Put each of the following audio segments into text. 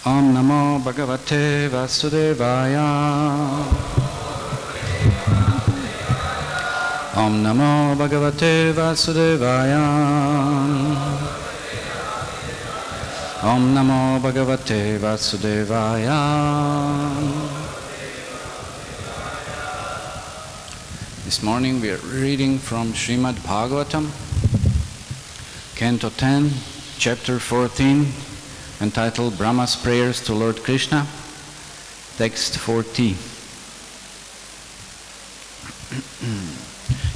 Om Namo Bhagavate Vasudevaya. Om Namo Bhagavate Vasudevaya. Om Namo Bhagavate Vasudevaya. This morning we are reading from Srimad Bhagavatam, Canto 10, Chapter 14, entitled Brahma's Prayers to Lord Krishna, Text 40.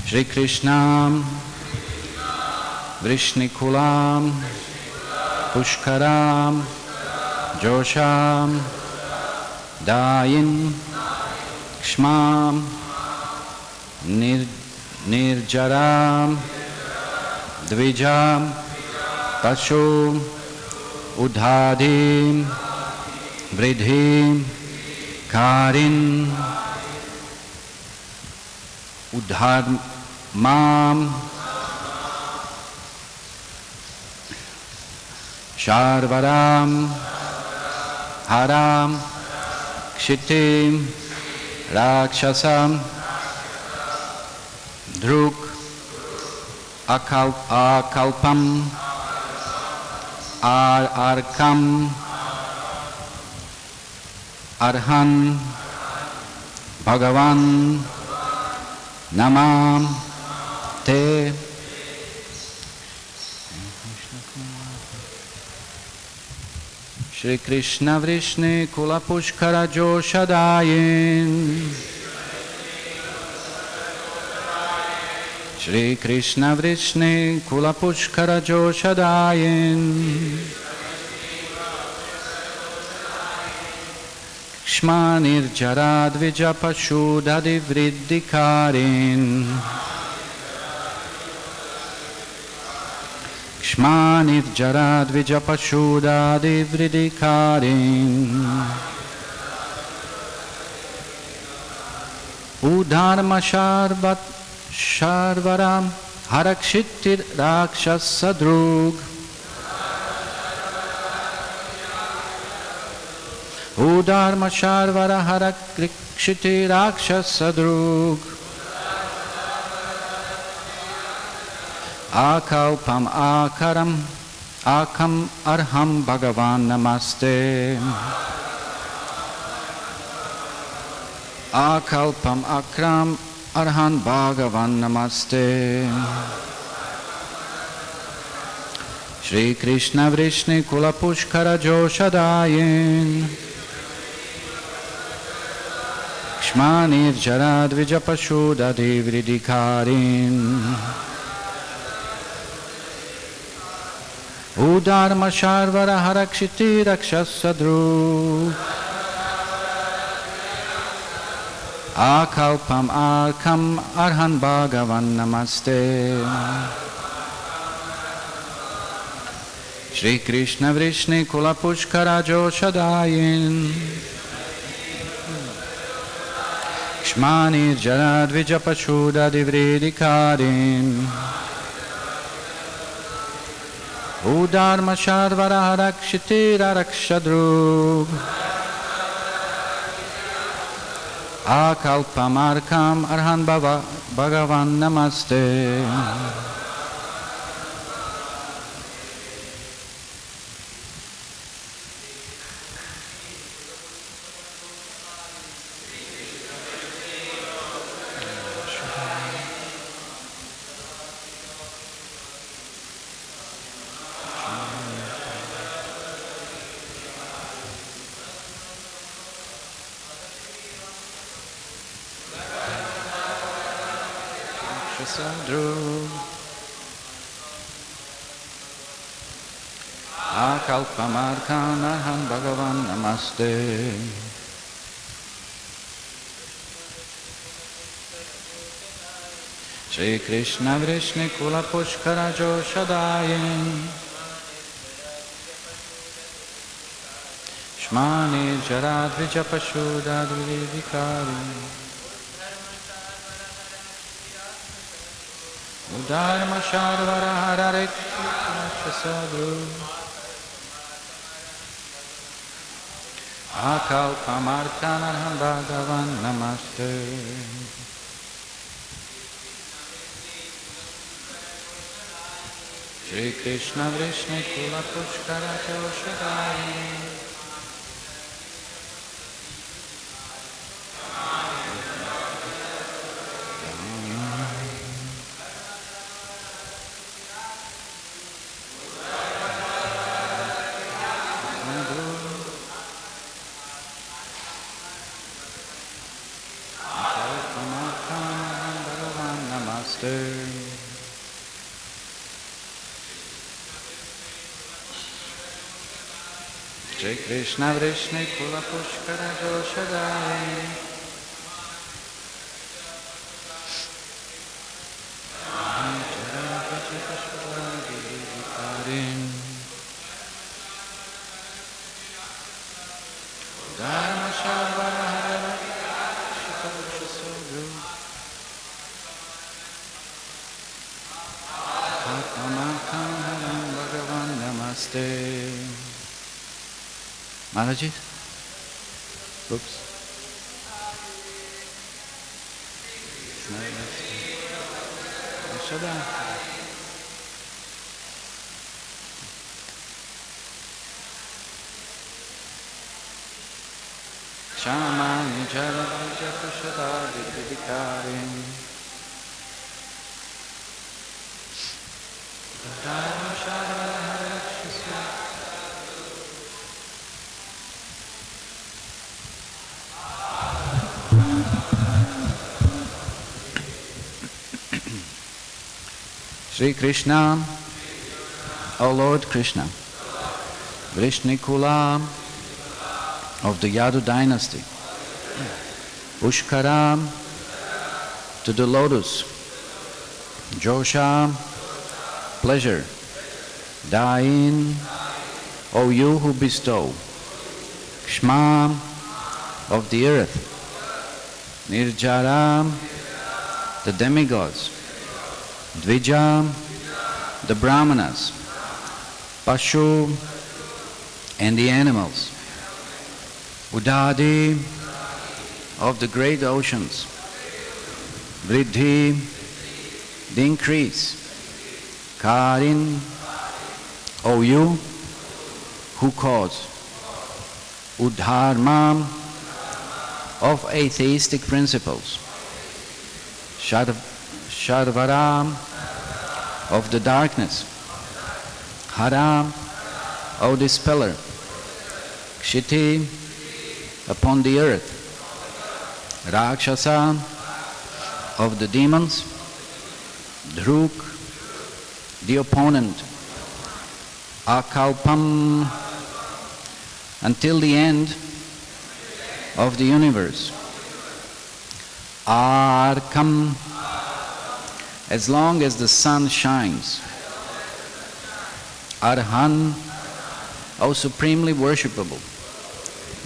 Shri Krishna Vrishhnikulam Pushkaram Josham Dayin Kshmam Nirjaram Dvijam Pashum Udhadim Vridhim Karin Udharmam Sharvaram Haram Kshitim Rakshasam Druk Akalpam Arkam Arhan Bhagavan Namam Te. Shri Krishna Vrishni Kula Pushkara Joshadayin. Shri Krishna Vrishni Kula Pushkara Joshadayin. Kshmanir Jarad Vijapashudadi Vriddikarin. Kshmanir Jarad Vijapashudadi Vriddikarin. Udharma Sharvaram Harakshitir Rakshasa-drug. Udharma Sharvara Harakshitir Rakshasa-drug. Akalpam Akaram Akam Arham Bhagavan Namaste. Akalpam Akram Arhan Bhagavan Namaste. Shri Krishna Vrishni Kula Pushkara Joshadayin. Kshmanir Jarad Vijapashudadi Vriddikarin. Udharma Sharvara Harakshiti Rakshasa-drug. Akalpam Arkam Arhan Bhagavan Namaste. Shri Krishna Vrishni Kula Pushkara Joshadayin. Kshmanir Jarad Vijapashudadi Vriddikarin. Udharma Sharvara Harakshiti Rakshasa-drug. Akalpam Arkam Arhan Bhagavan Namaste. Akalpam Arkam Arhan Bhagavan Namaste. Shri Krishna Vrishni Kula Pushkara Joshadayin. Shmani Jarad Vijapashudad Vriddikarin. Udharma Sharvara Haraksasa-drug. Akalpamartanaham Bhagavan Namaste. Shri Krishna Vrishni Kula Pushkara Toshadari. Shri Krishna Vrishni Kula Pushkara Joshadari. Dharma Sharvara Hara Shikabusha Sogru Atmamakam Haram Bhagavan Namaste. Maharaji? Oops. Shamani Jarabhaja Kushada Vidikarin Dharma Sharvara Shri Krishna, O Lord Krishna, Vrishnikula of the Yadu dynasty, Pushkara to the lotus, Josha, pleasure, Dain, O you who bestow, Kshma of the earth, Nirjara, the demigods, Dvija, the Brahmanas, Pashu, and the animals, Udadi, of the great oceans, Vriddhi, the increase, Karin, O you who cause, Udharma, of atheistic principles, Shadvaram, of the darkness, Haram, O dispeller, Kshiti, upon the earth, Rakshasa, of the demons, Druk, the opponent, Akalpam, until the end of the universe, Arkam, as long as the sun shines, Arhan, O supremely worshipable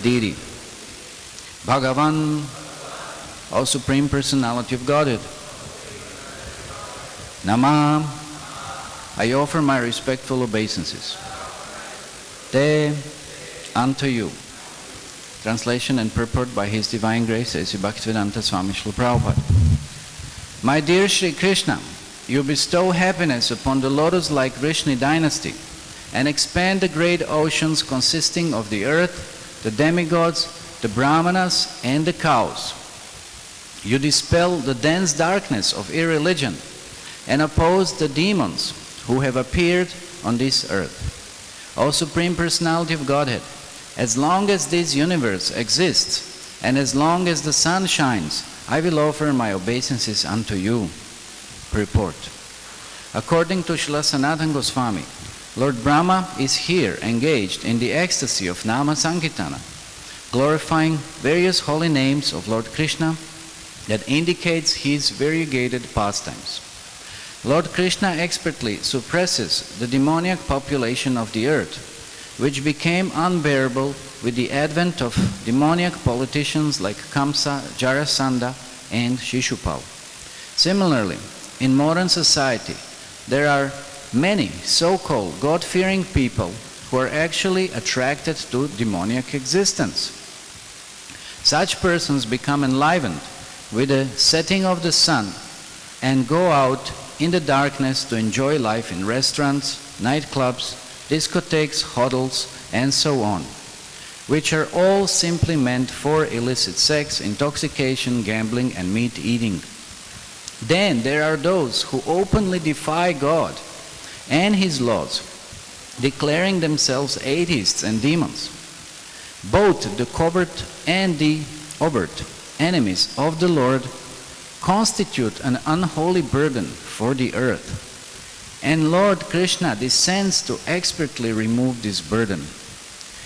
deity, Bhagavan, O Supreme Personality of Godhead, Nama, I offer my respectful obeisances. Te, unto you. Translation and purport by His Divine Grace, A.C. Bhaktivedanta Swami Srila Prabhupada. My dear Sri Krishna, you bestow happiness upon the lotus-like Vrishni dynasty and expand the great oceans consisting of the earth, the demigods, the brahmanas, and the cows. You dispel the dense darkness of irreligion and oppose the demons who have appeared on this earth. O Supreme Personality of Godhead, as long as this universe exists and as long as the sun shines, I will offer my obeisances unto you. Purport. According to Srila Sanatana Goswami, Lord Brahma is here engaged in the ecstasy of Nama Sankirtana, glorifying various holy names of Lord Krishna that indicates his variegated pastimes. Lord Krishna expertly suppresses the demoniac population of the earth, which became unbearable with the advent of demoniac politicians like Kamsa, Jarasandha, and Shishupal. Similarly, in modern society, there are many so-called God-fearing people who are actually attracted to demoniac existence. Such persons become enlivened with the setting of the sun and go out in the darkness to enjoy life in restaurants, nightclubs, discotheques, hotels, and so on, which are all simply meant for illicit sex, intoxication, gambling, and meat eating. Then there are those who openly defy God and His laws, declaring themselves atheists and demons. Both the covert and the overt enemies of the Lord constitute an unholy burden for the earth. And Lord Krishna descends to expertly remove this burden.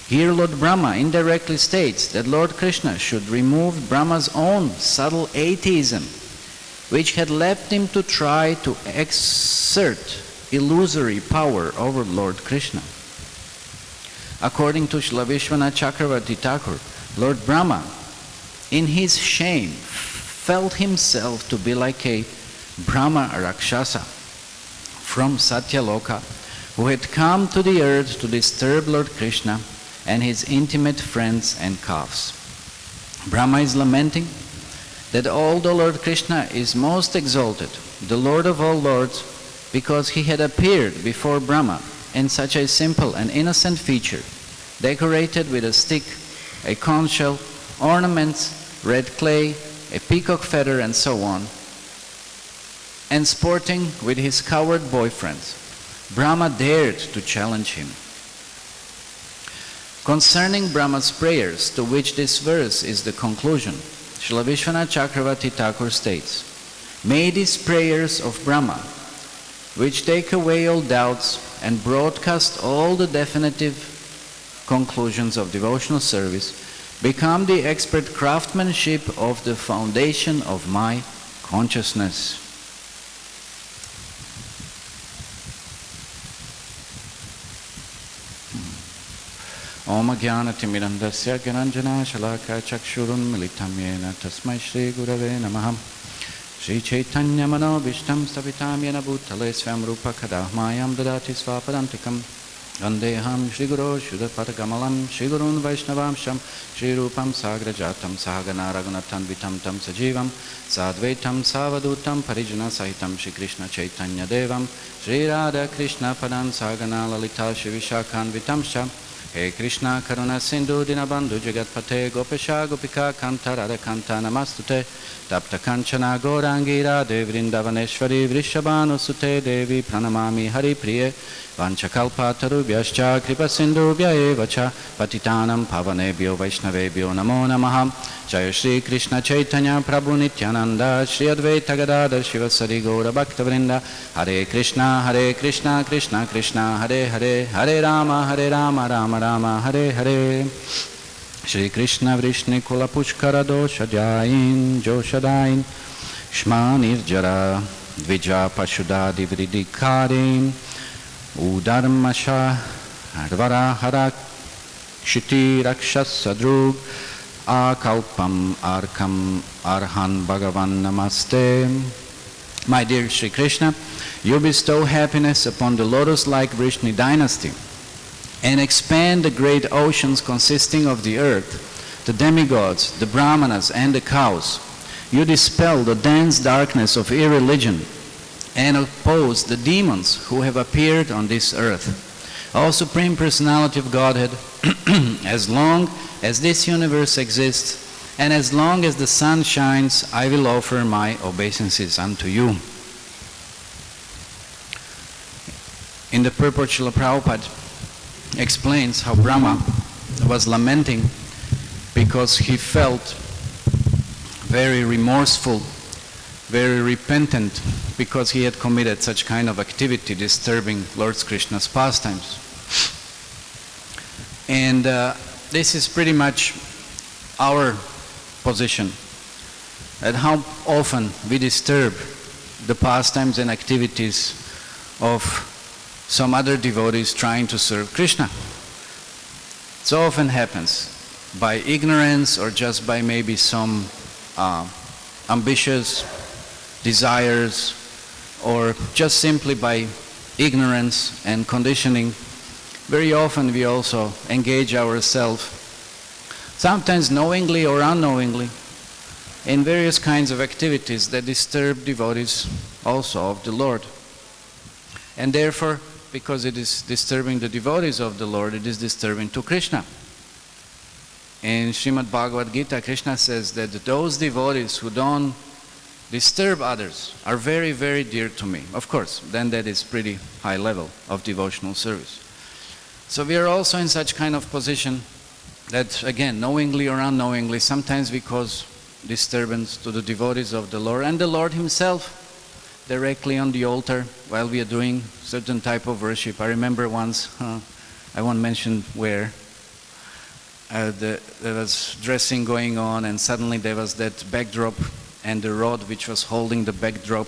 Here Lord Brahma indirectly states that Lord Krishna should remove Brahma's own subtle atheism, which had led him to try to exert illusory power over Lord Krishna. According to Srila Vishwanath Chakravarti Thakur, Lord Brahma, in his shame, felt himself to be like a Brahma Rakshasa from Satyaloka, who had come to the earth to disturb Lord Krishna and his intimate friends and calves. Brahma is lamenting that although Lord Krishna is most exalted, the Lord of all lords, because he had appeared before Brahma in such a simple and innocent feature, decorated with a stick, a conch shell, ornaments, red clay, a peacock feather, and so on, and sporting with his coward boyfriends, Brahma dared to challenge him. Concerning Brahma's prayers, to which this verse is the conclusion, Srila Vishwanath Chakravarti Thakur states, "May these prayers of Brahma, which take away all doubts and broadcast all the definitive conclusions of devotional service, become the expert craftsmanship of the foundation of my consciousness." Om Jnanatimirandasya Gyananjana Shalaka Chakshurunmilitam Yena Tasmai Shri Gurave Namah Shri Chaitanya Manobishtam Stavitam Yena Bhutale Swam Rupa Kadahmayam Dadati Svapadantikam Vandeham Shri Guru Shuddhapatagamalam Shri Gurun Vaishnavamsham Shri Rupam Sagrajatam Sahagana Raghunathan Vitam Tam Sajivam Sadvaitam Savadutam Parijana Sahitam Shri Krishna Chaitanya Devam Shri Radha Krishna Padan Sagana Lalita Shri Vishakhan Vitamsham He Krishna Karuna Sindhu Dinabandhu Jagatpate Gopesha Gopika Kanta Radha Kanta Namastute Tapta Kanchana Gorangira Devrindavaneshwari Vrishabhanu Sute Devi Pranamami Hari Priye Vanchakalpa Tarubhyascha Kripa Sindhubhya Evacha Patitanam Pavanebhyo Vaishnavebhyo Namo Namaha Jaya Shri Krishna Chaitanya Prabhu Nityananda Shri Advaita Gadadhar Shivasari Gaura Bhaktavrinda Hare Krishna Krishna Krishna Hare Hare Hare Rama Rama Rama Hare Hare Shri Krishna Vrishni Kula Pushkara Dosha Jain Joshadain Shma Nirjara Dvija Pashudadi Vridikarin Udarmasha Advara Harak Shiti Rakshas Sadrug Akalpam Arkam Arhan Bhagavan Namaste. My dear Shri Krishna, you bestow happiness upon the lotus-like Vrishni dynasty and expand the great oceans consisting of the earth, the demigods, the brahmanas, and the cows. You dispel the dense darkness of irreligion and oppose the demons who have appeared on this earth. O Supreme Personality of Godhead, as long as this universe exists and as long as the sun shines, I will offer my obeisances unto you. In the purport, Srila Prabhupada explains how Brahma was lamenting because he felt very remorseful, very repentant because he had committed such kind of activity disturbing Lord Krishna's pastimes. And this is pretty much our position, at how often we disturb the pastimes and activities of some other devotees trying to serve Krishna. So often happens by ignorance or just by maybe some ambitious desires, or just simply by ignorance and conditioning. very often we also engage ourselves, sometimes knowingly or unknowingly, in various kinds of activities that disturb devotees also of the Lord. And therefore, because it is disturbing the devotees of the Lord, it is disturbing to Krishna. In Srimad Bhagavat Gita, Krishna says that those devotees who don't disturb others are very, very dear to me. Of course, then that is pretty high level of devotional service. So we are also in such kind of position that, again, knowingly or unknowingly, sometimes we cause disturbance to the devotees of the Lord, and the Lord Himself directly on the altar while we are doing certain type of worship. I remember once, I won't mention where, there was dressing going on, and suddenly there was that backdrop and the rod which was holding the backdrop,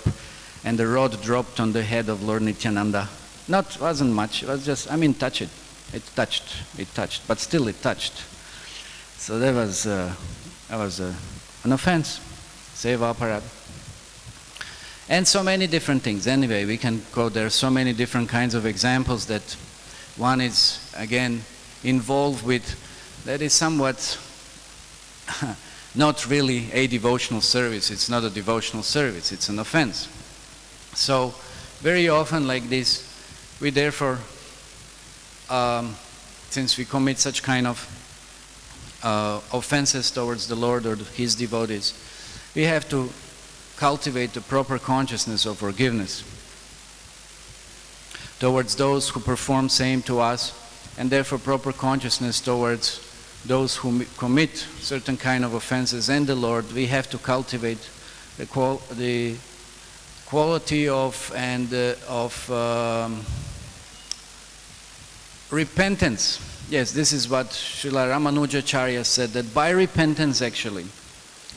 and the rod dropped on the head of Lord Nityananda. Wasn't much, it was just, touch it. It touched, but still it touched. So that was an offense, seva aparad. And so many different things. Anyway, we can go there, so many different kinds of examples that one is, again, involved with, that is somewhat not really a devotional service. It's not a devotional service, it's an offense. So, very often like this, we therefore, since we commit such kind of offenses towards the Lord or His devotees, we have to cultivate the proper consciousness of forgiveness towards those who perform same to us, and therefore proper consciousness towards those who commit certain kind of offenses and the Lord. We have to cultivate the quality of repentance. Yes, this is what Srila Ramanujacharya said, that by repentance actually,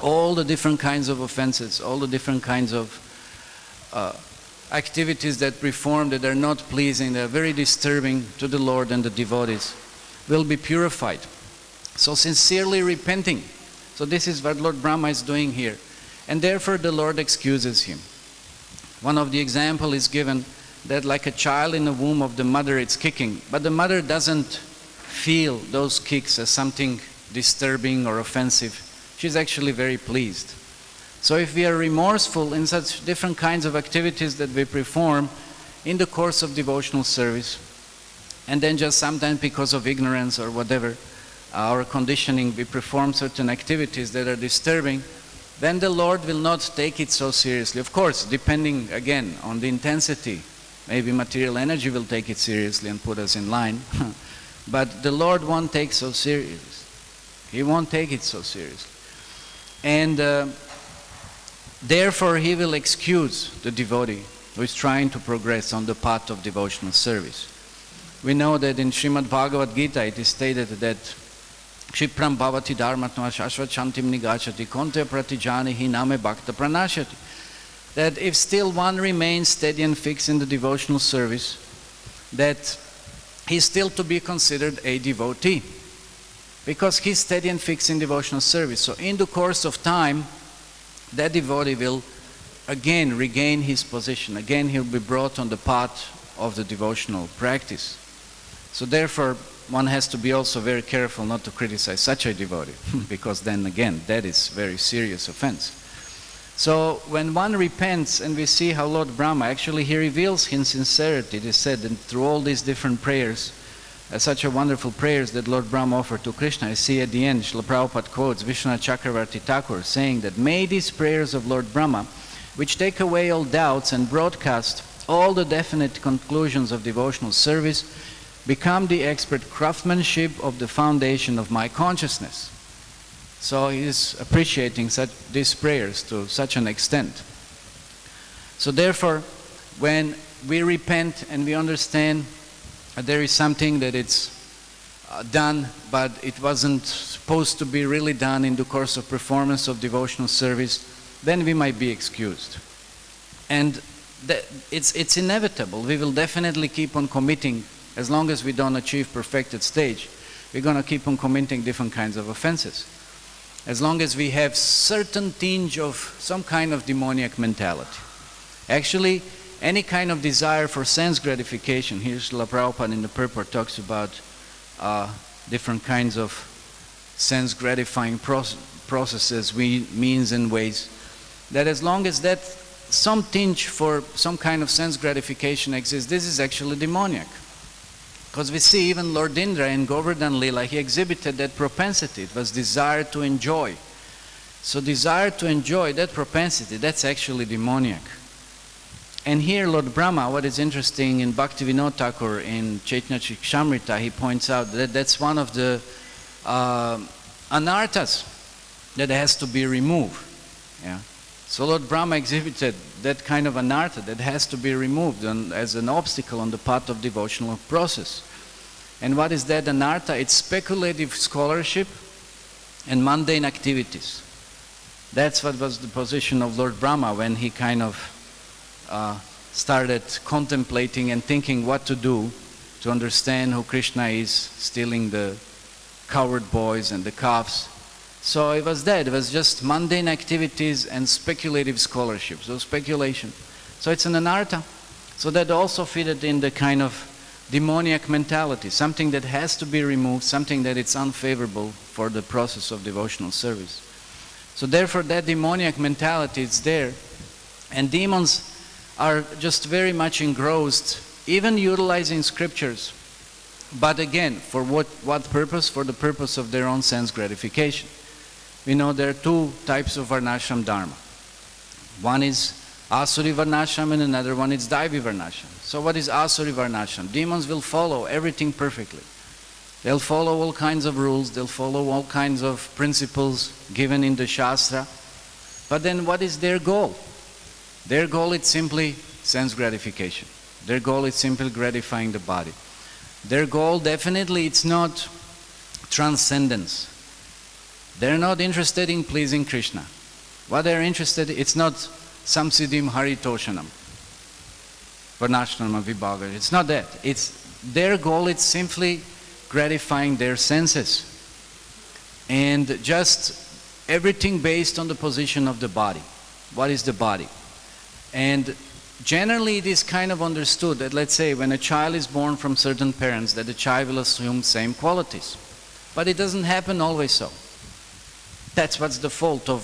all the different kinds of offenses, all the different kinds of activities that perform that are not pleasing, they are very disturbing to the Lord and the devotees, will be purified. So sincerely repenting. So this is what Lord Brahma is doing here. And therefore the Lord excuses him. One of the example is given that like a child in the womb of the mother, it's kicking, but the mother doesn't feel those kicks as something disturbing or offensive. She's actually very pleased. So if we are remorseful in such different kinds of activities that we perform in the course of devotional service, and then just sometimes because of ignorance or whatever, our conditioning, we perform certain activities that are disturbing, then the Lord will not take it so seriously. Of course, depending again on the intensity, maybe material energy will take it seriously and put us in line. But the Lord won't take so serious. He won't take it so seriously. And therefore He will excuse the devotee who is trying to progress on the path of devotional service. We know that in Srimad Bhagavat Gita it is stated that Kshipram bhavati dharmatma shashvachantim nigachati konte pratijani hiname bhakta pranashati. That if still one remains steady and fixed in the devotional service, that he's still to be considered a devotee, because he's steady and fixed in devotional service. So in the course of time, that devotee will again regain his position. Again, he'll be brought on the path of the devotional practice. So therefore, one has to be also very careful not to criticize such a devotee, because then again, that is very serious offense. So when one repents, and we see how Lord Brahma, actually he reveals his sincerity. It is said that through all these different prayers, such a wonderful prayers that Lord Brahma offered to Krishna. I see at the end, Srila Prabhupada quotes Vishwanath Chakravarti Thakur saying that, may these prayers of Lord Brahma, which take away all doubts and broadcast all the definite conclusions of devotional service, become the expert craftsmanship of the foundation of my consciousness. So he is appreciating these prayers to such an extent. So therefore, when we repent and we understand that there is something that it's done, but it wasn't supposed to be really done in the course of performance of devotional service, then we might be excused. And it's inevitable. We will definitely keep on committing. As long as we don't achieve perfected stage, we're going to keep on committing different kinds of offenses. As long as we have certain tinge of some kind of demoniac mentality. Actually, any kind of desire for sense gratification. Here Srila Prabhupada in the purport talks about different kinds of sense gratifying processes, means and ways, that as long as that some tinge for some kind of sense gratification exists, this is actually demoniac. Because we see even Lord Indra in Govardhan Lila, he exhibited that propensity. It was desire to enjoy. So desire to enjoy, that propensity, that's actually demoniac. And here Lord Brahma, what is interesting in Bhaktivinoda Thakur in Chaitanya Charitamrita, he points out that that's one of the anarthas that has to be removed. Yeah. So Lord Brahma exhibited that kind of anartha that has to be removed as an obstacle on the path of devotional process. And what is that anartha? It's speculative scholarship and mundane activities. That's what was the position of Lord Brahma when he kind of started contemplating and thinking what to do to understand who Krishna is, stealing the cowherd boys and the calves. So it was that. It was just mundane activities and speculative scholarship. So speculation. So it's an anartha. So that also fitted in the kind of demoniac mentality, something that has to be removed, something that is unfavorable for the process of devotional service. So therefore that demoniac mentality is there. And demons are just very much engrossed, even utilizing scriptures. But again, for what purpose? For the purpose of their own sense gratification. We know there are two types of Varnashram Dharma. One is Asuri Varnashram and another one is Daivi Varnashram. So what is Asuri Varnashram? Demons will follow everything perfectly. They'll follow all kinds of rules, they'll follow all kinds of principles given in the Shastra. But then what is their goal? Their goal is simply sense gratification. Their goal is simply gratifying the body. Their goal definitely it's not transcendence. They're not interested in pleasing Krishna. What they're interested in, it's not samsiddhim haritoshanam, varnashrama vibhaga. It's not that. It's their goal is simply gratifying their senses. And just everything based on the position of the body. What is the body? And generally it is kind of understood that, let's say, when a child is born from certain parents, that the child will assume same qualities. But it doesn't happen always so. That's what's the fault of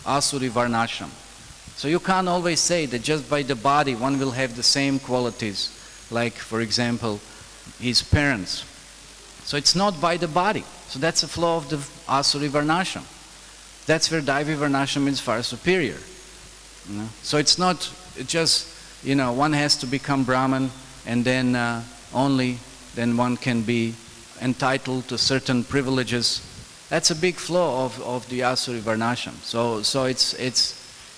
Asuri Varnashram. So you can't always say that just by the body one will have the same qualities, like, for example, his parents. So it's not by the body. So that's a flaw of the Asuri Varnashram. That's where Daivi Varnashram is far superior. You know? So it's not just, one has to become Brahman and then only then one can be entitled to certain privileges. That's a big flaw of the Asuri Varnashram. So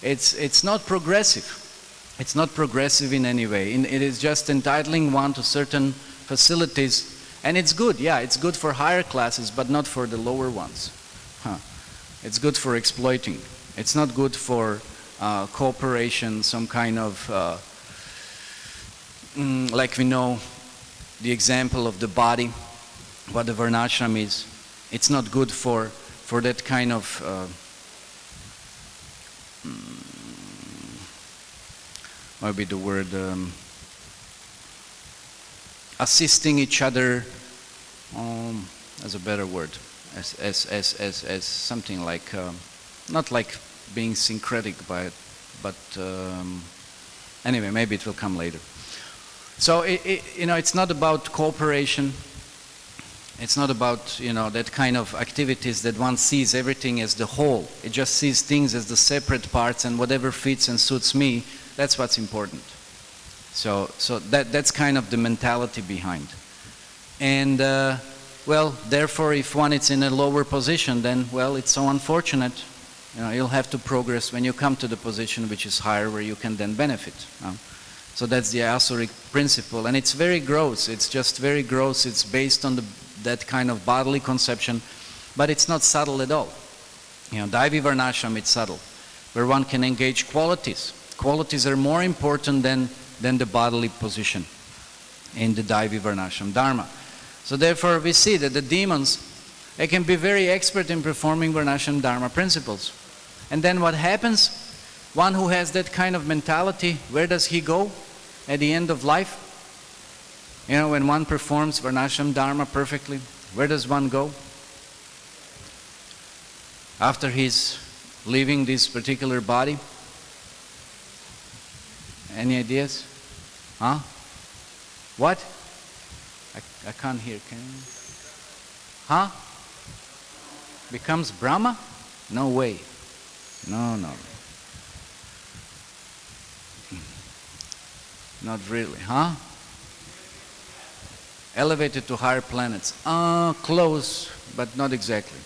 it's not progressive. It's not progressive in any way. It is just entitling one to certain facilities. And it's good, yeah, it's good for higher classes, but not for the lower ones. It's good for exploiting. It's not good for cooperation, some kind of, like we know, the example of the body, what the Varnashram is. It's not good for that kind of, what would be the word, assisting each other, as a better word, as something like, not like being syncretic by it, but anyway, maybe it will come later. So it's not about cooperation. It's not about that kind of activities that one sees everything as the whole. It just sees things as the separate parts, and whatever fits and suits me, that's what's important. So that's kind of the mentality behind. And therefore, if one is in a lower position, then it's so unfortunate. You'll have to progress when you come to the position which is higher, where you can then benefit. So that's the Asuric principle, and it's very gross. It's just very gross. It's based on that kind of bodily conception, but it's not subtle at all. Daivi Varnashram, it's subtle, where one can engage qualities. Qualities are more important than the bodily position in the Daivi Varnashram Dharma. So therefore we see that the demons, they can be very expert in performing Varnashram Dharma principles. And then what happens? One who has that kind of mentality, where does he go? at the end of life? You know, when one performs Varnashram Dharma perfectly, where does one go? After he's leaving this particular body? Any ideas? Huh? What? I can't hear. Can you? Huh? Becomes Brahma? No way. No. Not really. Huh? Elevated to higher planets. Close, but not exactly.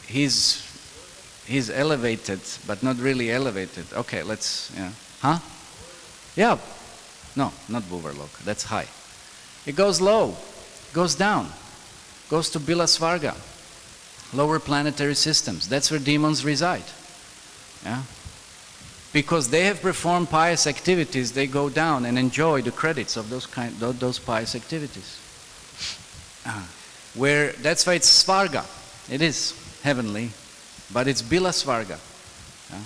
He's elevated, but not really elevated. Okay, let's, yeah. Huh? Yeah. No, not Bhuvarloka. That's high. It goes low, goes down, goes to Bila Svarga, lower planetary systems. That's where demons reside. Yeah? Because they have performed pious activities, they go down and enjoy the credits of those pious activities. That's why it's Svarga. It is heavenly, but it's Bila Svarga. Yeah?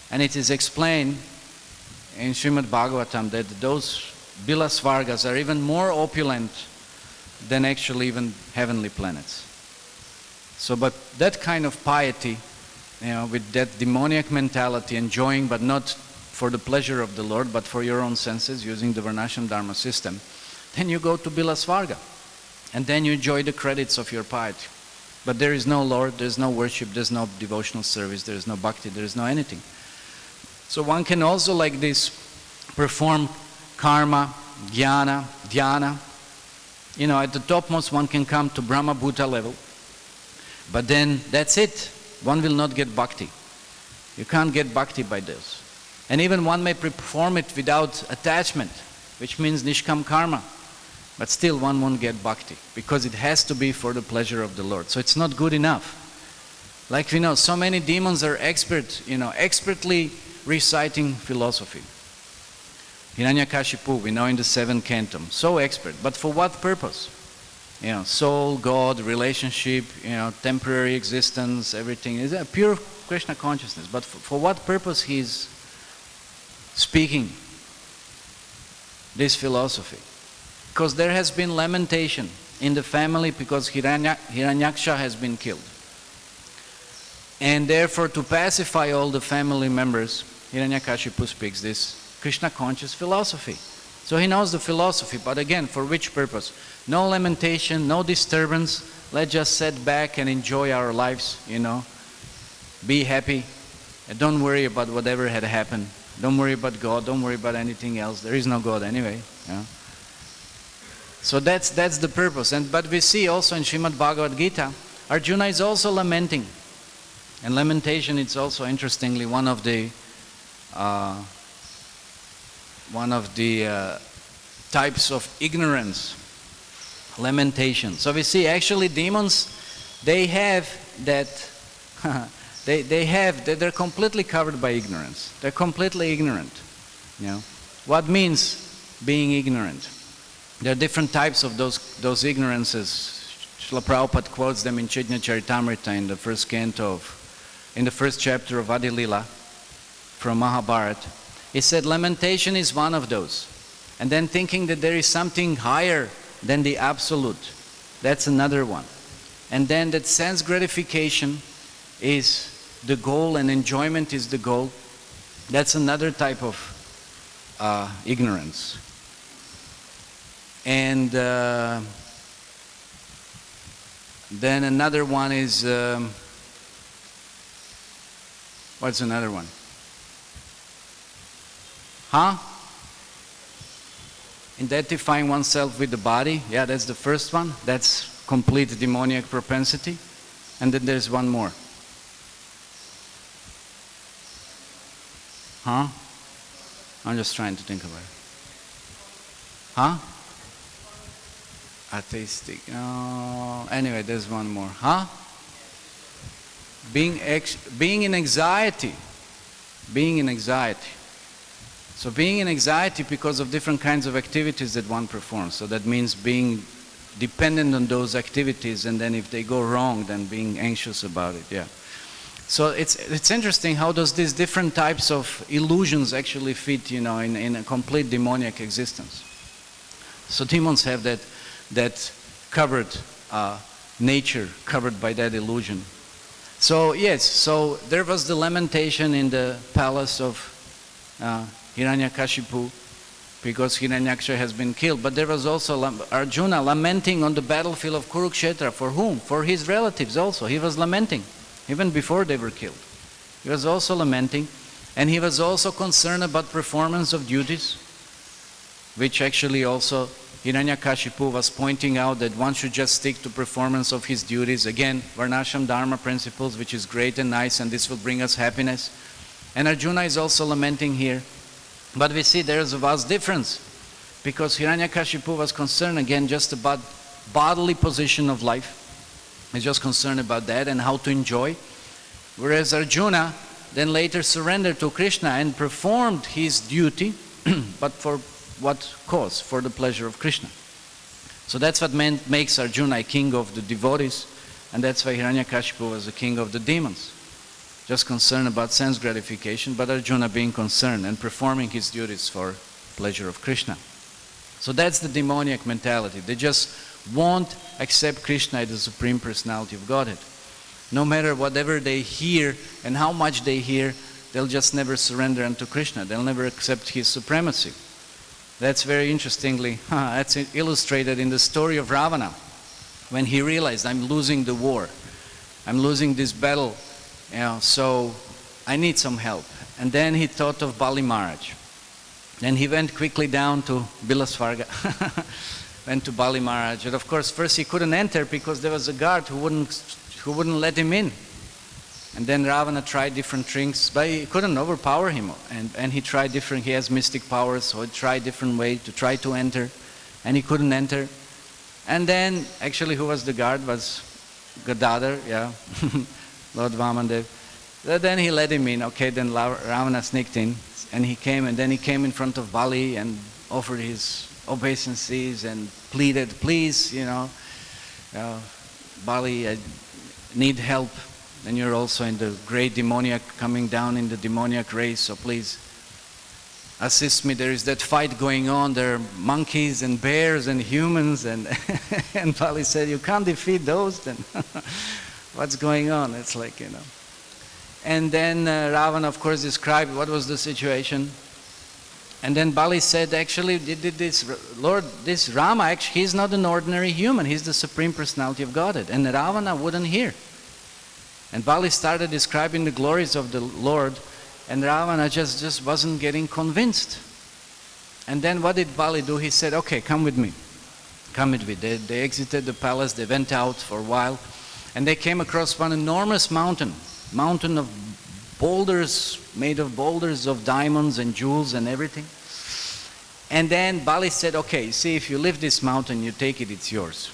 And it is explained in Srimad Bhagavatam that those Bila Svargas are even more opulent than actually even heavenly planets. So, but that kind of piety, you know, with that demoniac mentality, enjoying but not for the pleasure of the Lord, but for your own senses, using the Varnashram Dharma system, then you go to Bila Svarga. And then you enjoy the credits of your piety. But there is no Lord, there is no worship, there is no devotional service, there is no bhakti, there is no anything. So one can also, like this, perform karma, jnana, dhyana. You know, at the topmost one can come to Brahma Bhuta level. But then that's it. One will not get bhakti. You can't get bhakti by this. And even one may perform it without attachment, which means nishkam karma. But still one won't get bhakti, because it has to be for the pleasure of the Lord. So it's not good enough. Like we know, so many demons are expertly reciting philosophy. Hiranyakashipu, we know in the 7th canto, so expert. But for what purpose? You know, soul, God, relationship, you know, temporary existence, everything. Is a pure Krishna consciousness. But for what purpose he's speaking this philosophy? Because there has been lamentation in the family because Hiranyaksha has been killed. And therefore, to pacify all the family members, Hiranyakashipu speaks this Krishna conscious philosophy. So he knows the philosophy, but again, for which purpose? No lamentation, no disturbance. Let's just sit back and enjoy our lives, you know. Be happy. And don't worry about whatever had happened. Don't worry about God. Don't worry about anything else. There is no God anyway. Yeah. So that's the purpose. But we see also in Srimad Bhagavat Gita, Arjuna is also lamenting. And lamentation is also, interestingly, one of the types of ignorance, lamentation. So we see actually demons, they have that, they're completely covered by ignorance. They're completely ignorant. You know, what means being ignorant? There are different types of those ignorances. Srila Prabhupada quotes them in Chaitanya Charitamrita in the first canto in the first chapter of Adi Lila from Mahabharata. He said lamentation is one of those. And then thinking that there is something higher than the absolute, that's another one. And then that sense gratification is the goal and enjoyment is the goal, that's another type of ignorance. And then another one is, what's another one? Huh? Identifying oneself with the body. Yeah, that's the first one. That's complete demoniac propensity. And then there's one more. Huh? I'm just trying to think about it. Huh? Atheistic. Oh, anyway, there's one more. Huh? Being in anxiety. Being in anxiety. So being in anxiety because of different kinds of activities that one performs. So that means being dependent on those activities, and then if they go wrong, then being anxious about it, yeah. So it's interesting how does these different types of illusions actually fit, in a complete demoniac existence. So demons have that covered nature, covered by that illusion. So yes, so there was the lamentation in the palace of Hiranyakashipu, because Hiranyaksha has been killed. But there was also Arjuna lamenting on the battlefield of Kurukshetra. For whom? For his relatives also. He was lamenting, even before they were killed. He was also lamenting, and he was also concerned about performance of duties, which actually also Hiranyakashipu was pointing out that one should just stick to performance of his duties. Again, Varnashram Dharma principles, which is great and nice, and this will bring us happiness. And Arjuna is also lamenting here. But we see there is a vast difference, because Hiranyakashipu was concerned again just about bodily position of life. He's just concerned about that and how to enjoy. Whereas Arjuna then later surrendered to Krishna and performed his duty, but for what cause? For the pleasure of Krishna. So that's what makes Arjuna a king of the devotees, and that's why Hiranyakashipu was the king of the demons. Just concerned about sense gratification, but Arjuna being concerned and performing his duties for pleasure of Krishna. So that's the demoniac mentality. They just won't accept Krishna as the Supreme Personality of Godhead. No matter whatever they hear and how much they hear, they'll just never surrender unto Krishna. They'll never accept his supremacy. That's very interestingly, that's illustrated in the story of Ravana. When he realized, I'm losing the war, I'm losing this battle, so I need some help. And then he thought of Bali Maharaj. Then he went quickly down to Bilasvarga, went to Bali Maharaj. And of course, first he couldn't enter because there was a guard who wouldn't let him in. And then Ravana tried different tricks, but he couldn't overpower him. And he tried different, he has mystic powers, so he tried different ways to try to enter, and he couldn't enter. And then, actually, who was the guard was Gadadhar, Lord Vamandev. Then he let him in. Okay, then Ravana sneaked in, and he came in front of Bali and offered his obeisances and pleaded, please, Bali, I need help. And you're also in the great demoniac, coming down in the demoniac race, so please assist me. There is that fight going on. There are monkeys and bears and humans, and and Bali said, you can't defeat those, then what's going on? It's like, And then Ravana, of course, described what was the situation. And then Bali said, actually, this Rama, actually, he's not an ordinary human. He's the Supreme Personality of Godhead. And Ravana wouldn't hear. And Bali started describing the glories of the Lord, and Ravana just wasn't getting convinced. And then what did Bali do? He said, okay, come with me. Come with me. They exited the palace, they went out for a while, and they came across one enormous mountain of boulders, made of boulders of diamonds and jewels and everything. And then Bali said, okay, see, if you lift this mountain, you take it, it's yours.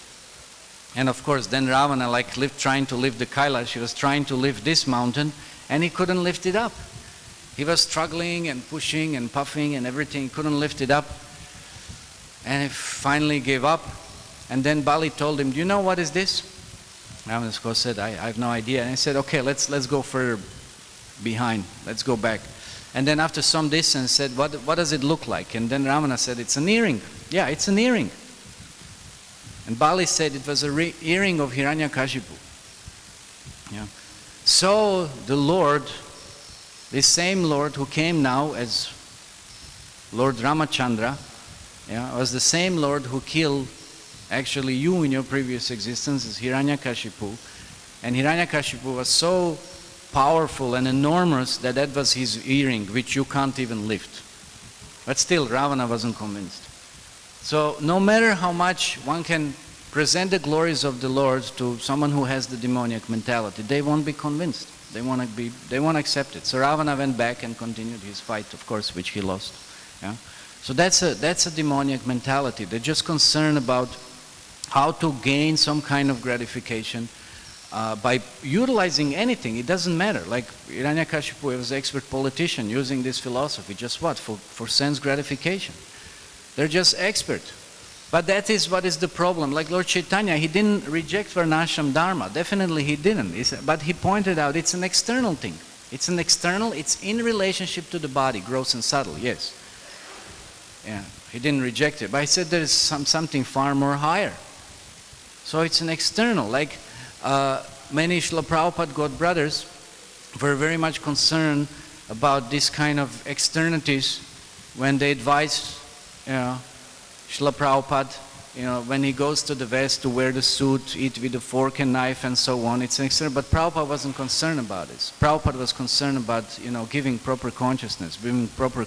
And of course, then Ravana, trying to lift the Kailash, he was trying to lift this mountain, and he couldn't lift it up. He was struggling and pushing and puffing and everything, he couldn't lift it up. And he finally gave up. And then Bali told him, do you know what is this? Ravana, of course, said, I have no idea. And he said, okay, let's go further behind, let's go back. And then after some distance, said, what does it look like? And then Ravana said, it's an earring. Yeah, it's an earring. And Bali said it was a earring of Hiranyakashipu. Yeah. So the Lord, this same Lord who came now as Lord Ramachandra, was the same Lord who killed actually you in your previous existence as Hiranyakashipu. And Hiranyakashipu was so powerful and enormous that was his earring, which you can't even lift. But still, Ravana wasn't convinced. So no matter how much one can present the glories of the Lord to someone who has the demoniac mentality, they won't be convinced. They won't accept it. So Ravana went back and continued his fight, of course, which he lost. Yeah? So that's a demoniac mentality. They're just concerned about how to gain some kind of gratification by utilizing anything. It doesn't matter. Like Hiranyakashipu was an expert politician using this philosophy. Just what? For sense gratification. They're just expert. But that is what is the problem. Like Lord Chaitanya, he didn't reject Varnashram Dharma. Definitely he didn't. But he pointed out it's an external thing. It's an external, it's in relationship to the body, gross and subtle, yes. Yeah, he didn't reject it. But he said there is something far more higher. So it's an external. Like many Srila Prabhupada God brothers were very much concerned about this kind of externalities when they advised, Srila Prabhupada, when he goes to the West to wear the suit, eat with a fork and knife and so on, it's an external. But Prabhupada wasn't concerned about this. Prabhupada was concerned about, giving proper consciousness, giving proper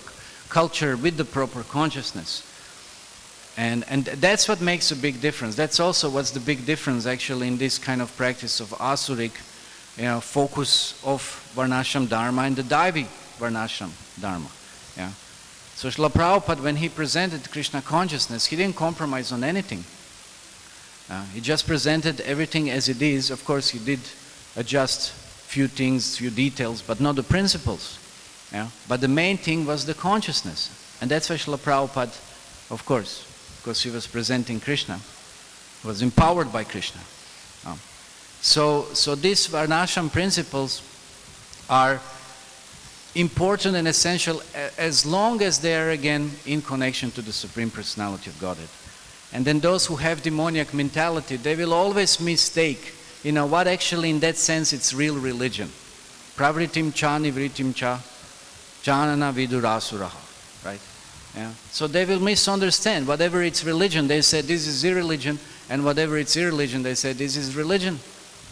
culture with the proper consciousness. And that's what makes a big difference. That's also what's the big difference actually in this kind of practice of asuric, focus of Varnashram Dharma and the Daivi Varnashram Dharma. Yeah. So Srila Prabhupada, when he presented Krishna consciousness, he didn't compromise on anything. He just presented everything as it is. Of course, he did adjust few things, few details, but not the principles. Yeah. But the main thing was the consciousness. And that's why Srila Prabhupada, of course, because he was presenting Krishna, was empowered by Krishna. So these Varnashram principles are important and essential as long as they are again in connection to the Supreme Personality of Godhead. And then those who have demoniac mentality, they will always mistake, what actually in that sense it's real religion. Pravritim cha nivritim cha janana vidurasuraha, right? Yeah. So they will misunderstand. Whatever it's religion, they say this is irreligion, and whatever it's irreligion, they say this is religion.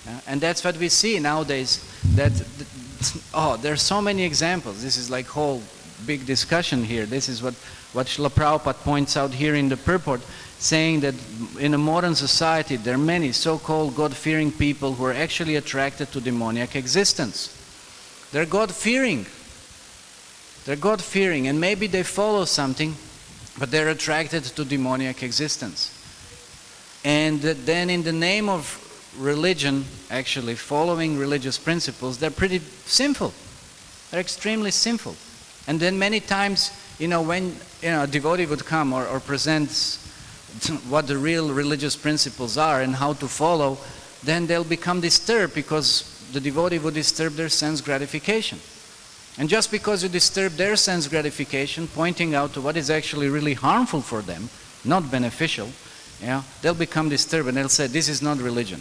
Yeah. And that's what we see nowadays, that there are so many examples. This is like whole big discussion here. This is what Srila Prabhupada points out here in the purport, saying that in a modern society there are many so-called God-fearing people who are actually attracted to demoniac existence. They're God-fearing. They're God-fearing, and maybe they follow something, but they're attracted to demoniac existence. And then in the name of religion, actually following religious principles, they're pretty sinful. They're extremely sinful. And then many times, when a devotee would come or presents what the real religious principles are and how to follow, then they'll become disturbed because the devotee would disturb their sense gratification. And just because you disturb their sense gratification, pointing out to what is actually really harmful for them, not beneficial, they'll become disturbed and they'll say, this is not religion.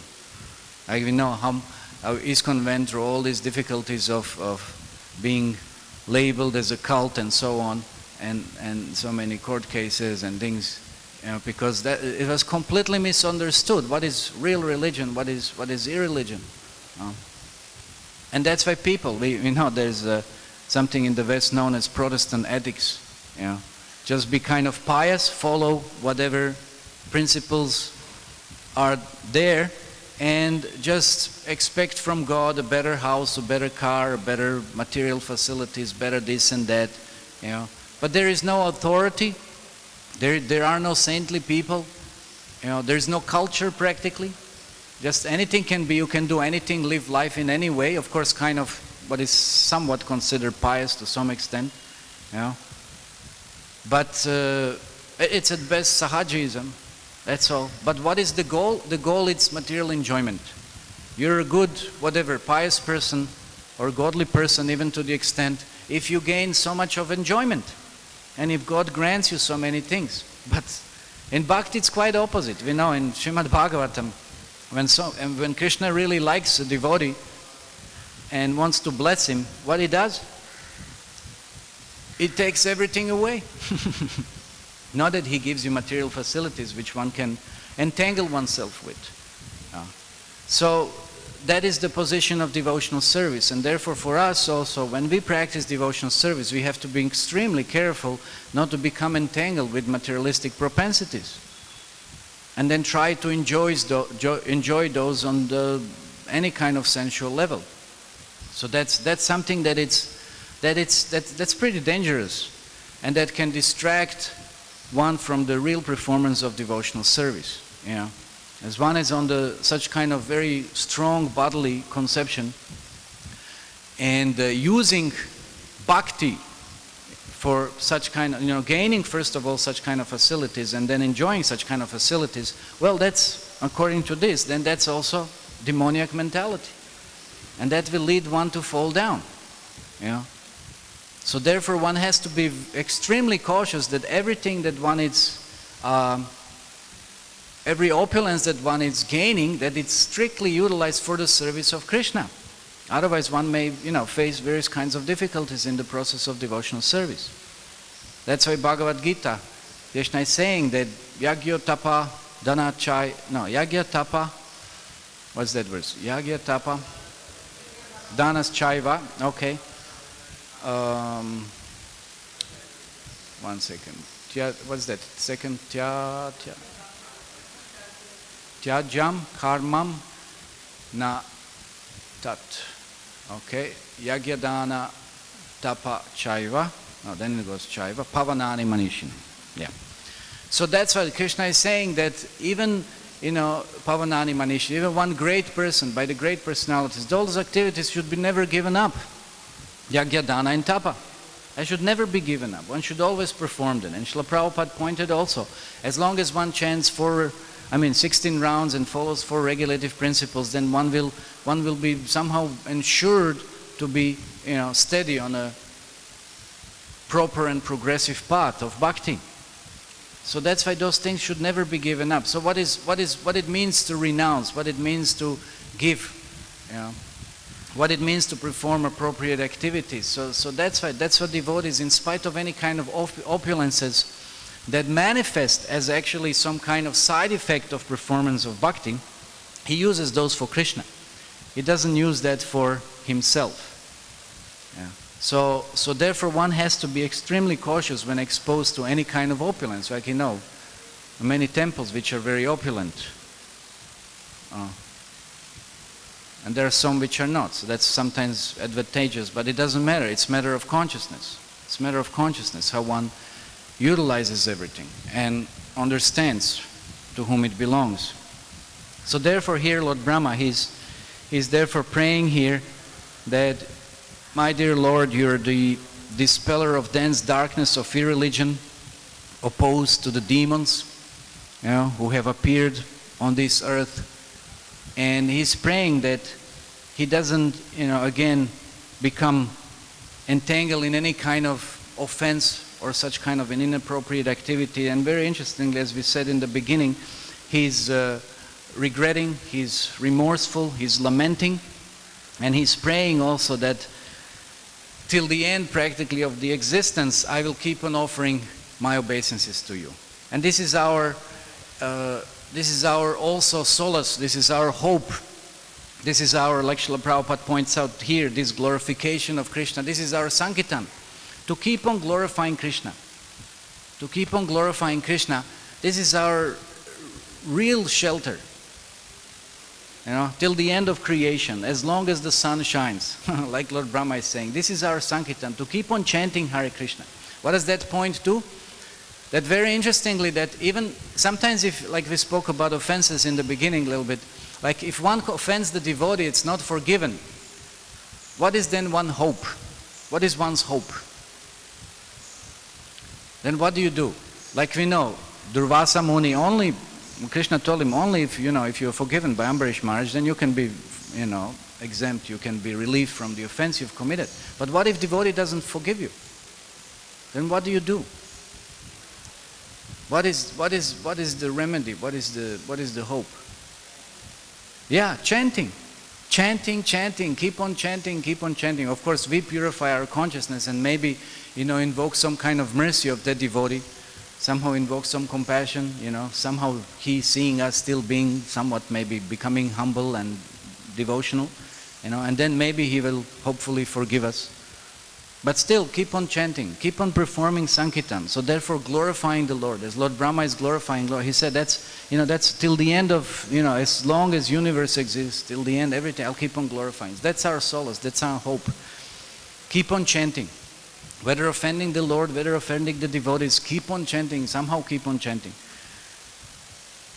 Like we know how ISKCON went through all these difficulties of being labeled as a cult and so on, and so many court cases and things, because it was completely misunderstood. What is real religion? What is irreligion? And that's why people, we know there's something in the West known as Protestant ethics. Just be kind of pious, follow whatever principles are there, and just expect from God a better house, a better car, better material facilities, better this and that. But there is no authority. There are no saintly people. There's no culture practically. Just anything can be. You can do anything, live life in any way. Of course, kind of what is somewhat considered pious to some extent. But it's at best sahajism. That's all. But what is the goal? The goal is material enjoyment. You're a good, whatever, pious person or godly person, even to the extent if you gain so much of enjoyment and if God grants you so many things. But in Bhakti it's quite opposite. We know in Srimad Bhagavatam, when Krishna really likes a devotee and wants to bless him, what he does? He takes everything away. Not that he gives you material facilities which one can entangle oneself with. So that is the position of devotional service, and therefore for us also, when we practice devotional service, we have to be extremely careful not to become entangled with materialistic propensities, and then try to enjoy those on any kind of sensual level. So that's something that's pretty dangerous, and that can distract one from the real performance of devotional service. As one is on such kind of very strong bodily conception, and using bhakti for such kind of, gaining first of all such kind of facilities and then enjoying such kind of facilities, well, that's, according to this, then that's also demoniac mentality. And that will lead one to fall down. So therefore one has to be extremely cautious that everything that one is, every opulence that one is gaining, that it's strictly utilized for the service of Krishna. Otherwise one may, face various kinds of difficulties in the process of devotional service. That's why Bhagavad Gita, Krishna is saying that Yagya Tapa Dana Chai, Yagya Tapa, what's that verse? Yagya Tapa Danas Chaiva, okay. One second. What's that? Second, Tyajam Karmam Na Tat. Okay. Yagyadana Tapa Chaiva. No, then it goes Chaiva. Pavanani Manishin. Yeah. So that's why Krishna is saying that even, Pavanani Manishin, even one great person, by the great personalities, those activities should be never given up. Yagyadana and Tapa. They should never be given up. One should always perform them. And Srila Prabhupada pointed also, as long as one chants 16 rounds and follows 4 regulative principles, then one will be somehow ensured to be, steady on a proper and progressive path of bhakti. So that's why those things should never be given up. So what it means to renounce, what it means to give, what it means to perform appropriate activities. So that's what devotees, in spite of any kind of opulences that manifest as actually some kind of side effect of performance of bhakti, he uses those for Krishna. He doesn't use that for himself. So therefore one has to be extremely cautious when exposed to any kind of opulence. Like many temples which are very opulent. And there are some which are not. So that's sometimes advantageous, but it doesn't matter. It's a matter of consciousness. It's a matter of consciousness, how one utilizes everything and understands to whom it belongs. So therefore here Lord Brahma, he's therefore praying here that, my dear Lord, you're the dispeller of dense darkness of irreligion, opposed to the demons, who have appeared on this earth. And he's praying that he doesn't, again, become entangled in any kind of offense or such kind of an inappropriate activity. And very interestingly, as we said in the beginning, he's regretting, he's remorseful, he's lamenting, and he's praying also that till the end practically of the existence, I will keep on offering my obeisances to you. And this is our also solace, this is our hope, this is our, like Srila Prabhupada points out here, this glorification of Krishna, this is our Sankirtan. To keep on glorifying Krishna. To keep on glorifying Krishna, this is our real shelter. Till the end of creation, as long as the sun shines, like Lord Brahma is saying, this is our Sankirtan, to keep on chanting Hare Krishna. What does that point to? That very interestingly, that even sometimes if, like we spoke about offenses in the beginning a little bit, like if one offends the devotee, it's not forgiven. What is then one's hope? What is one's hope? Then what do you do? Like we know, Durvasa Muni only, Krishna told him only if you're forgiven by Ambarish Maharaj, then you can be, exempt, you can be relieved from the offense you've committed. But what if devotee doesn't forgive you? Then what do you do? What is the remedy? What is the hope? Yeah, chanting. Chanting, keep on chanting, keep on chanting. Of course, we purify our consciousness and maybe, invoke some kind of mercy of that devotee, somehow invoke some compassion, somehow he seeing us still being somewhat maybe becoming humble and devotional, and then maybe he will hopefully forgive us. But still, keep on chanting, keep on performing Sankirtan. So therefore glorifying the Lord. As Lord Brahma is glorifying Lord, he said that's till the end of, as long as universe exists, till the end, everything, I'll keep on glorifying. That's our solace, that's our hope. Keep on chanting. Whether offending the Lord, whether offending the devotees, keep on chanting, somehow keep on chanting.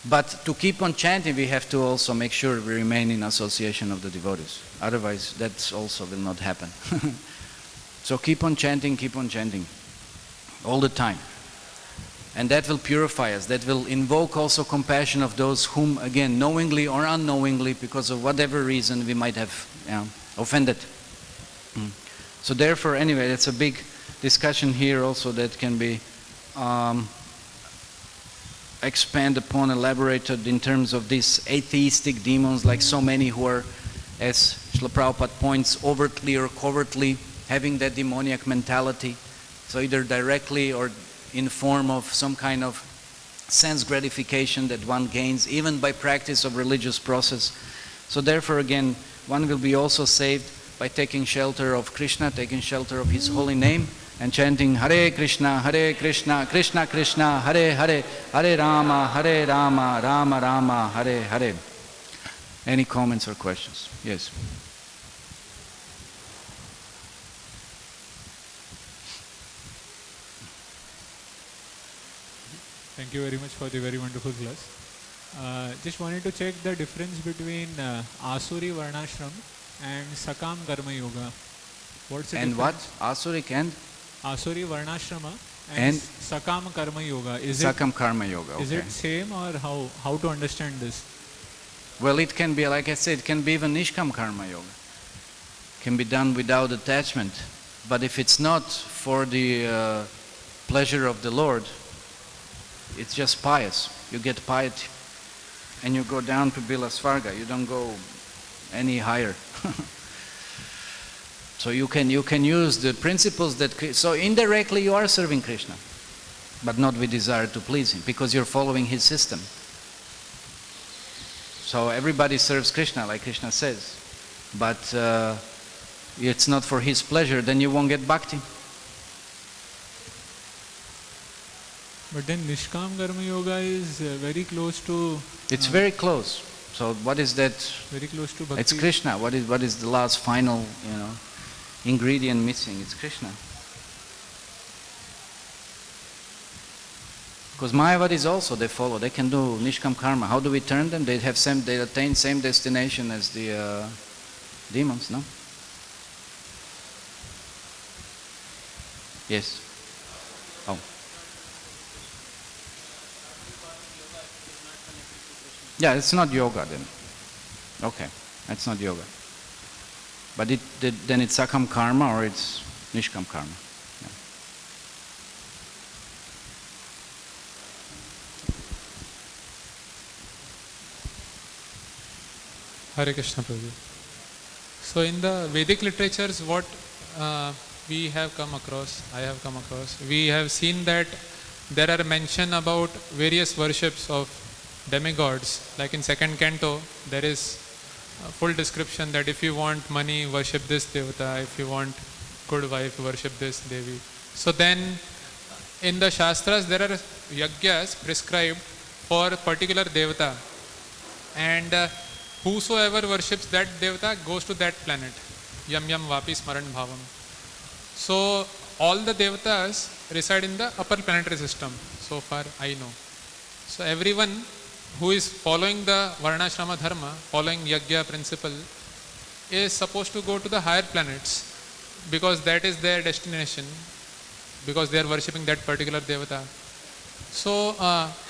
But to keep on chanting, we have to also make sure we remain in association of the devotees. Otherwise, that also will not happen. So keep on chanting, keep on chanting. all the time. And that will purify us. That will invoke also compassion of those whom, again, knowingly or unknowingly, because of whatever reason, we might have offended. So therefore, anyway, that's a big discussion here also that can be expanded upon, elaborated in terms of these atheistic demons, like so many who are, as Srila Prabhupada points, overtly or covertly having that demoniac mentality. So either directly or in form of some kind of sense gratification that one gains even by practice of religious process. So therefore, again, one will be also saved by taking shelter of Krishna, taking shelter of His holy name, and chanting Hare Krishna, Krishna Krishna, Hare Hare, Hare Rama, Rama Rama, Hare Hare. Any comments or questions? Yes. Thank you very much for the very wonderful class. Just wanted to check the difference between Asuri Varnashram and Sakam Karma Yoga. What's the and difference? What? Asuric and? Asuri Varnashrama and Sakam Karma Yoga. Sakam Karma Yoga, okay. Is it same, or how to understand this? Well, it can be, like I said, it can be even Nishkam Karma Yoga. It can be done without attachment. But if it's not for the pleasure of the Lord, it's just pious. You get piety and you go down to Bilasvarga. You don't go any higher. So you can use the principles that, so indirectly you are serving Krishna, but not with desire to please Him, because you're following His system. So everybody serves Krishna, like Krishna says, but it's not for His pleasure, then you won't get bhakti. But then Nishkam Karma Yoga is very close to... It's very close. So what is that? Very close to bhakti. It's Krishna. What is the last final, ingredient missing? It's Krishna. Because Mayavadis also, they follow. They can do Nishkam Karma. How do we turn them? They attain same destination as the demons, no? Yes. Oh. Yeah, it's not yoga then. Okay, that's not yoga. But then it's Sakam Karma or it's Nishkam Karma. Yeah. Hare Krishna Prabhu. So in the Vedic literatures, what we have come across, I have come across, we have seen that there are mention about various worships of demigods. Like in second canto, there is a full description that if you want money, worship this devata. If you want good wife, worship this devi. So then, in the shastras, there are yagyas prescribed for particular devata, and whosoever worships that devata goes to that planet. Yam yam vapi smaran bhavam. So all the devatas reside in the upper planetary system, so far I know. So everyone who is following the Varnashrama Dharma, following Yagya principle, is supposed to go to the higher planets, because that is their destination, because they are worshipping that particular devata. So,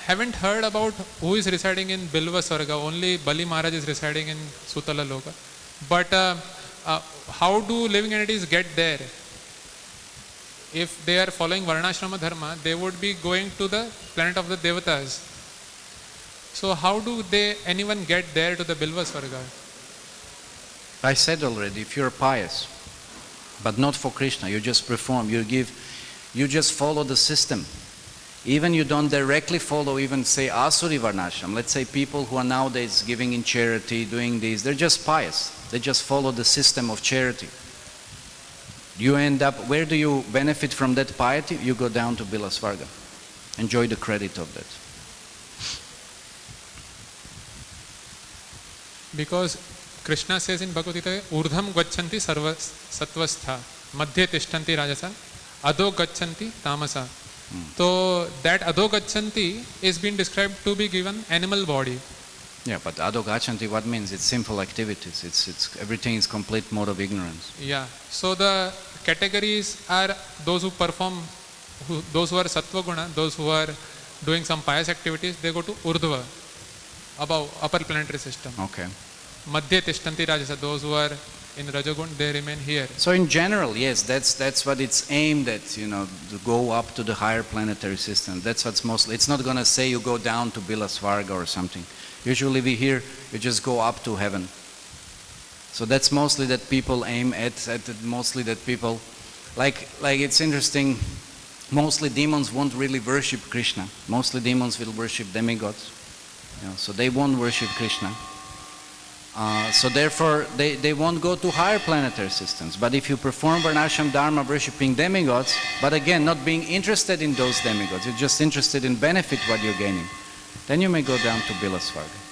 haven't heard about who is residing in Bilva Sarga, only Bali Maharaj is residing in Sutala Loka. But how do living entities get there? If they are following Varnashrama Dharma, they would be going to the planet of the devatas. So how do anyone get there to the Bilva Sarga? I said already, if you're pious, but not for Krishna, you just perform, you just follow the system. Even you don't directly follow, even say Asuri Varnashram. Let's say people who are nowadays giving in charity, doing this, they're just pious. They just follow the system of charity. You end up, where do you benefit from that piety? You go down to Bilasvarga. Enjoy the credit of that. Because Krishna says in Bhagavad Gita, Urdham gachanti sarva satvastha, madhye tishtanti rajasa, adho gachanti tamasa. So that adho gachanti is being described to be given animal body. Yeah, but adho gachanti, what means? It's simple activities. It's everything is complete mode of ignorance. Yeah. So the categories are those who perform those who are sattva guna, those who are doing some pious activities, they go to urdhva, above, upper planetary system. Okay. Madhya tishtanti rajasa, those who are in rajagun, they remain here. So in general, yes, that's what it's aimed at, you know, to go up to the higher planetary system. That's what's mostly, it's not going to say you go down to Bilasvarga or something. Usually we hear you just go up to heaven. So that's mostly that people aim at mostly that people, like it's interesting, mostly demons won't really worship Krishna. Mostly demons will worship demigods. You know, so they won't worship Krishna. So therefore, they won't go to higher planetary systems. But if you perform Varnashram Dharma worshipping demigods, but again, not being interested in those demigods, you're just interested in benefit what you're gaining, then you may go down to Bilasvarga.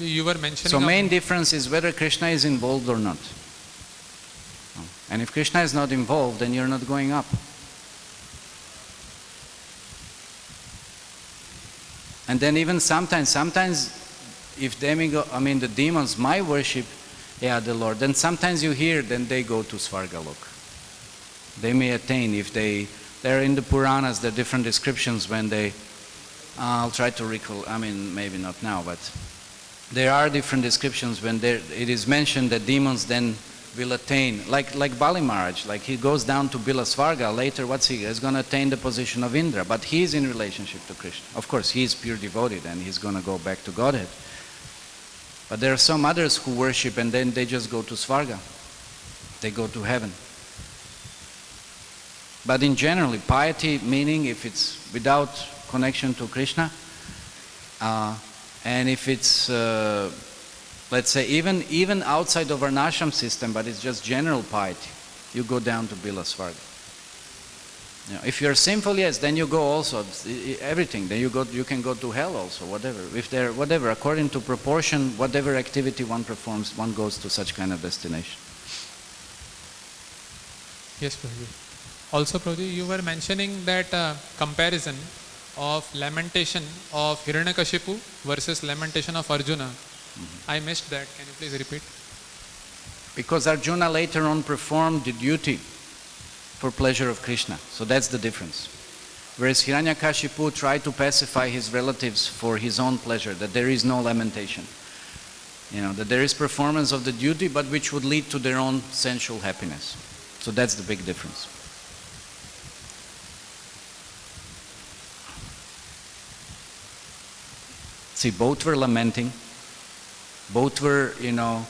You were mentioning... So main difference is whether Krishna is involved or not. And if Krishna is not involved, then you're not going up. And then even sometimes if the demons might worship the Lord, then sometimes you hear, then they go to Svargalok. They may attain, if they're in the Puranas, there are different descriptions when they, I'll try to recall, maybe not now, but there are different descriptions when it is mentioned that demons then will attain, like Bali Maharaj, like he goes down to Bilasvarga, later what's he? He's going to attain the position of Indra, but he's in relationship to Krishna. Of course, he's pure devotee and he's going to go back to Godhead. But there are some others who worship and then they just go to Svarga. They go to heaven. But in general, piety, meaning if it's without connection to Krishna, and if it's, let's say, even outside of Varnashram system, but it's just general piety, you go down to Bilasvarga. You know, if you're sinful, yes, then you go also, everything, then you can go to hell also, whatever. If they're, whatever, according to proportion, whatever activity one performs, one goes to such kind of destination. Yes, Prabhuji. Also, Prabhuji, you were mentioning that comparison of lamentation of Hiranyakashipu versus lamentation of Arjuna. I missed that. Can you please repeat? Because Arjuna later on performed the duty for pleasure of Krishna. So that's the difference. Whereas Hiranyakashipu tried to pacify his relatives for his own pleasure, that there is no lamentation. You know, that there is performance of the duty, but which would lead to their own sensual happiness. So that's the big difference. See, both were lamenting. Both were,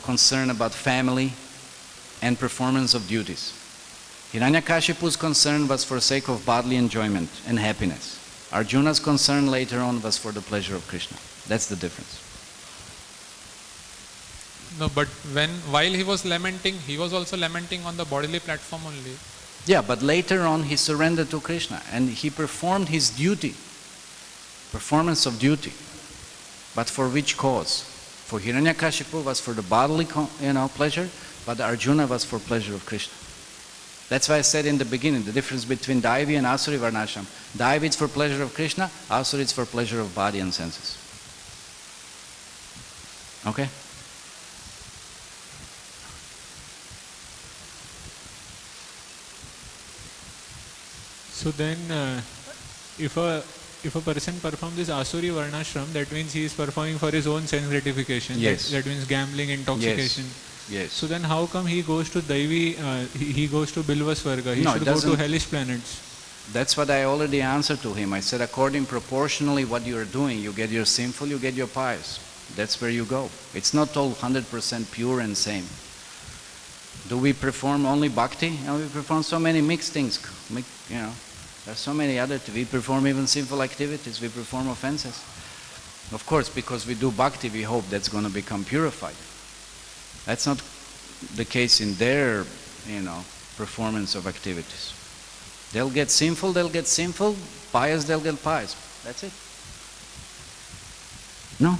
concerned about family and performance of duties. Hiranyakashipu's concern was for sake of bodily enjoyment and happiness. Arjuna's concern later on was for the pleasure of Krishna. That's the difference. No, but while he was lamenting, he was also lamenting on the bodily platform only. Yeah, but later on he surrendered to Krishna and he performed his duty, performance of duty. But for which cause? For Hiranyakashipu was for the bodily pleasure, but Arjuna was for pleasure of Krishna. That's why I said in the beginning, the difference between Daivi and Asuri Varnashram. Daivi is for pleasure of Krishna, Asuri is for pleasure of body and senses. Okay? So then, if a person performs this Asuri Varnashram, that means he is performing for his own sense gratification. Yes. That means gambling, intoxication. Yes. So then how come he goes to Daivi, he goes to Bilvasvarga? He should go to hellish planets. That's what I already answered to him. I said according proportionally what you are doing, you get your sinful, you get your pious. That's where you go. It's not all 100% pure and same. Do we perform only bhakti? No, we perform so many mixed things. There's so many other, we perform even sinful activities, we perform offenses. Of course, because we do bhakti, we hope that's going to become purified. That's not the case in their, performance of activities. They'll get sinful, pious, they'll get pious. That's it. No.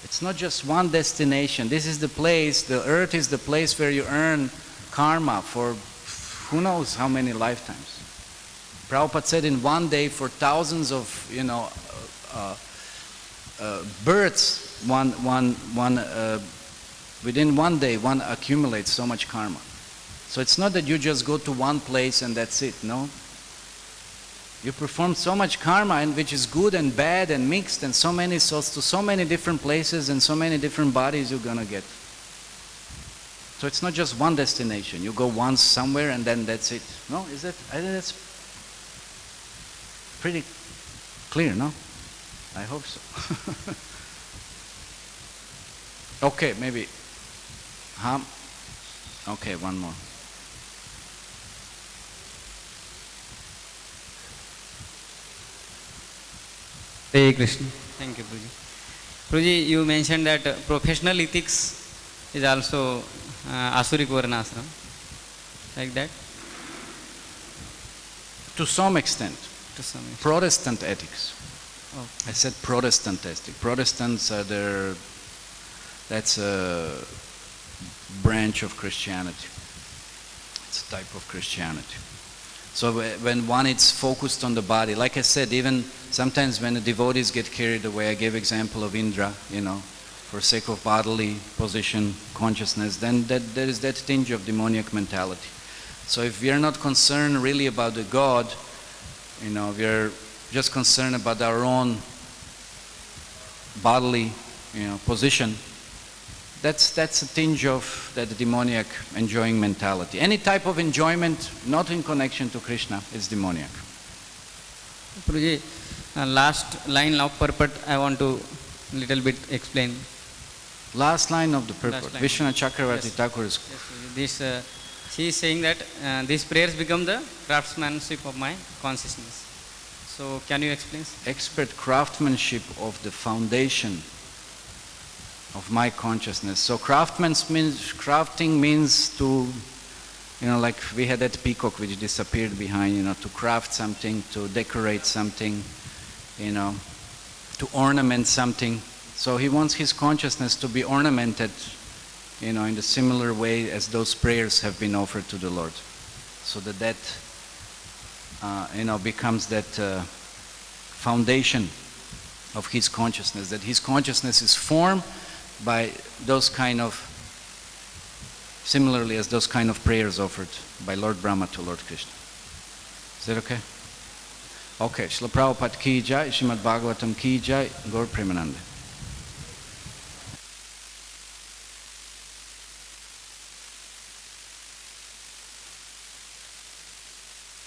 It's not just one destination. This is the place, the earth is the place where you earn karma for who knows how many lifetimes. Prabhupada said in one day for thousands of, births, one Within one day, one accumulates so much karma. So it's not that you just go to one place and that's it, no. You perform so much karma, and which is good and bad and mixed, and so many souls to so many different places and so many different bodies you're gonna get. So it's not just one destination. You go once somewhere and then that's it. No, is that? I think that's pretty clear, no? I hope so. Okay, maybe. Okay, one more. Hare Krishna. Thank you, Guruji. Guruji, you mentioned that professional ethics is also Asuric Varnashram, like that? To some extent. To some extent. Protestant ethics. Oh. I said Protestant ethics. Protestants are that's a branch of Christianity. It's a type of Christianity. So when one is focused on the body, like I said, even sometimes when the devotees get carried away, I gave example of Indra, for sake of bodily position, consciousness, then there is that tinge of demoniac mentality. So if we are not concerned really about the God, we are just concerned about our own bodily, position, that's a tinge of that demoniac enjoying mentality. Any type of enjoyment not in connection to Krishna is demoniac. Guruji, last line of purport I want to little bit explain. Last line of the purport. Vishwanath Chakravarti Yes. Thakur's. Yes, she is saying that these prayers become the craftsmanship of my consciousness. So can you explain? Expert craftsmanship of the foundation of my consciousness. So crafting means to, like we had that peacock which disappeared behind, to craft something, to decorate something, to ornament something. So he wants his consciousness to be ornamented, in the similar way as those prayers have been offered to the Lord. So that becomes that foundation of his consciousness, that his consciousness is formed by those kind of, similarly as those kind of prayers offered by Lord Brahma to Lord Krishna. Is that okay? Okay, Srila Prabhupada ki jai, Srimad Bhagavatam ki jai, Gaur Premanande.